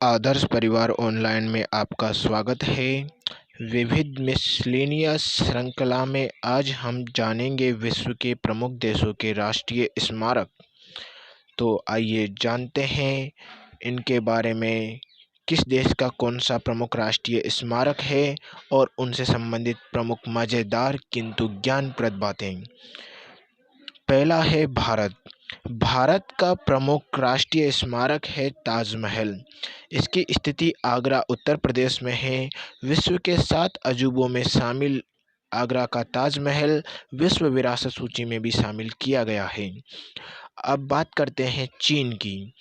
आदर्श परिवार ऑनलाइन में आपका स्वागत है। विविध मिसलेनियस श्रृंखला में आज हम जानेंगे विश्व के प्रमुख देशों के राष्ट्रीय स्मारक। तो आइए जानते हैं इनके बारे में, किस देश का कौन सा प्रमुख राष्ट्रीय स्मारक है और उनसे संबंधित प्रमुख मज़ेदार किंतु ज्ञानप्रद बातें। पहला है भारत। भारत का प्रमुख राष्ट्रीय स्मारक है ताजमहल। इसकी स्थिति आगरा उत्तर प्रदेश में है। विश्व के 7 अजूबों में शामिल आगरा का ताजमहल विश्व विरासत सूची में भी शामिल किया गया है। अब बात करते हैं चीन की।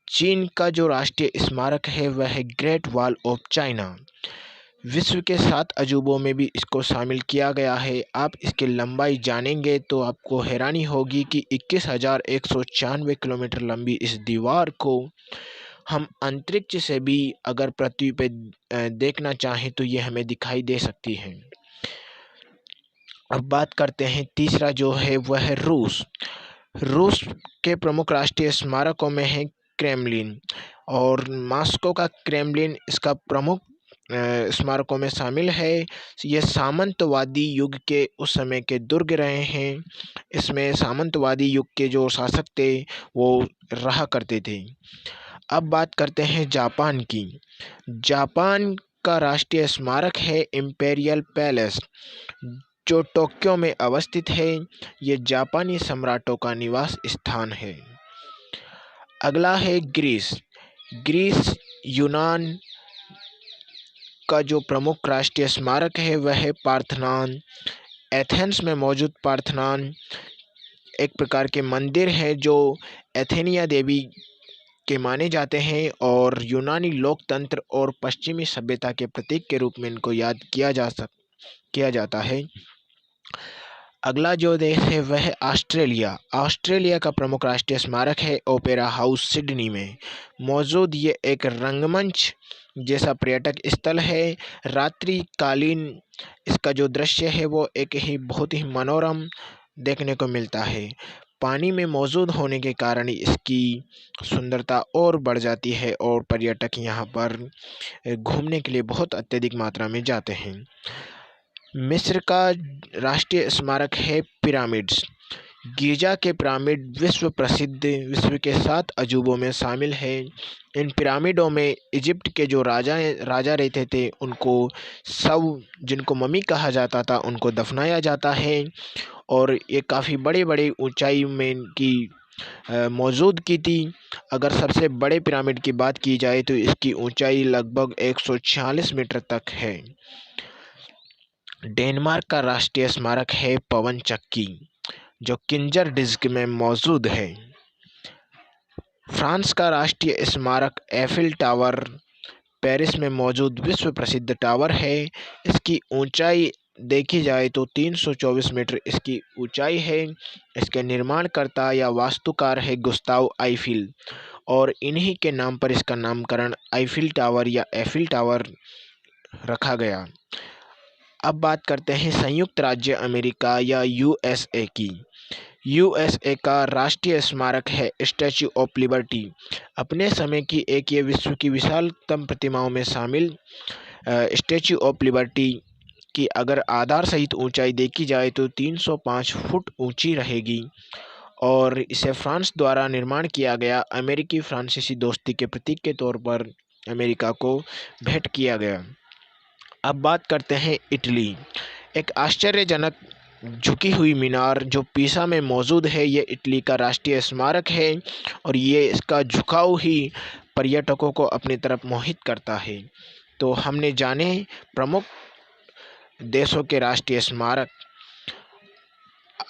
चीन का जो राष्ट्रीय स्मारक है वह है ग्रेट वॉल ऑफ चाइना। विश्व के 7 अजूबों में भी इसको शामिल किया गया है। आप इसकी लंबाई जानेंगे तो आपको हैरानी होगी कि 21,196 किलोमीटर लंबी इस दीवार को हम अंतरिक्ष से भी अगर पृथ्वी पे देखना चाहें तो ये हमें दिखाई दे सकती है। अब बात करते हैं तीसरा जो है वह है रूस। रूस के प्रमुख राष्ट्रीय स्मारकों में है क्रेमलिन, और मॉस्को का क्रेमलिन इसका प्रमुख स्मारकों में शामिल है। ये सामंतवादी युग के उस समय के दुर्ग रहे हैं। इसमें सामंतवादी युग के जो शासक थे वो रहा करते थे। अब बात करते हैं जापान की। जापान का राष्ट्रीय स्मारक है इम्पेरियल पैलेस, जो टोक्यो में अवस्थित है। ये जापानी सम्राटों का निवास स्थान है। अगला है ग्रीस। ग्रीस यूनान का जो प्रमुख राष्ट्रीय स्मारक है वह है पार्थेनॉन। एथेंस में मौजूद पार्थेनॉन एक प्रकार के मंदिर है जो एथेनिया देवी के माने जाते हैं और यूनानी लोकतंत्र और पश्चिमी सभ्यता के प्रतीक के रूप में इनको याद किया जाता है। अगला जो देश है वह है ऑस्ट्रेलिया। ऑस्ट्रेलिया का प्रमुख राष्ट्रीय स्मारक है ओपेरा हाउस सिडनी में मौजूद। ये एक रंगमंच जैसा पर्यटक स्थल है। रात्रिकालीन इसका जो दृश्य है वो एक ही बहुत ही मनोरम देखने को मिलता है। पानी में मौजूद होने के कारण इसकी सुंदरता और बढ़ जाती है और पर्यटक यहाँ पर घूमने के लिए बहुत अत्यधिक मात्रा में जाते हैं। मिस्र का राष्ट्रीय स्मारक है पिरामिड्स। गीजा के पिरामिड विश्व प्रसिद्ध विश्व के 7 अजूबों में शामिल है। इन पिरामिडों में इजिप्ट के जो राजा रहते थे उनको जिनको मम्मी कहा जाता था उनको दफनाया जाता है, और ये काफ़ी बड़े ऊंचाई में इनकी मौजूदगी थी। अगर सबसे बड़े पिरामिड की बात की जाए तो इसकी ऊंचाई लगभग 146 मीटर तक है। डेनमार्क का राष्ट्रीय स्मारक है पवन चक्की, जो किंजर डिस्क में मौजूद है। फ्रांस का राष्ट्रीय स्मारक एफिल टावर पेरिस में मौजूद विश्व प्रसिद्ध टावर है। इसकी ऊंचाई देखी जाए तो 324 मीटर इसकी ऊंचाई है। इसके निर्माणकर्ता या वास्तुकार है गुस्ताव आईफिल, और इन्हीं के नाम पर इसका नामकरण आईफिल टावर या एफिल टावर रखा गया। अब बात करते हैं संयुक्त राज्य अमेरिका या यूएसए की। यूएसए का राष्ट्रीय स्मारक है स्टैच्यू ऑफ लिबर्टी। अपने समय की ये विश्व की विशालतम प्रतिमाओं में शामिल स्टैच्यू ऑफ लिबर्टी की अगर आधार सहित ऊंचाई देखी जाए तो 305 फुट ऊंची रहेगी, और इसे फ्रांस द्वारा निर्माण किया गया। अमेरिकी फ्रांसीसी दोस्ती के प्रतीक के तौर पर अमेरिका को भेंट किया गया। अब बात करते हैं इटली। एक आश्चर्यजनक झुकी हुई मीनार जो पीसा में मौजूद है, ये इटली का राष्ट्रीय स्मारक है, और ये इसका झुकाव ही पर्यटकों को अपनी तरफ मोहित करता है। तो हमने जाने प्रमुख देशों के राष्ट्रीय स्मारक।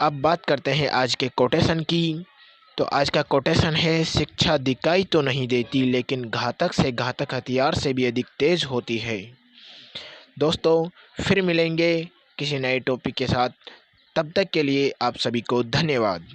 अब बात करते हैं आज के कोटेशन की। तो आज का कोटेशन है, शिक्षा दिखाई तो नहीं देती लेकिन घातक से घातक हथियार से भी अधिक तेज होती है। दोस्तों फिर मिलेंगे किसी नए टॉपिक के साथ, तब तक के लिए आप सभी को धन्यवाद।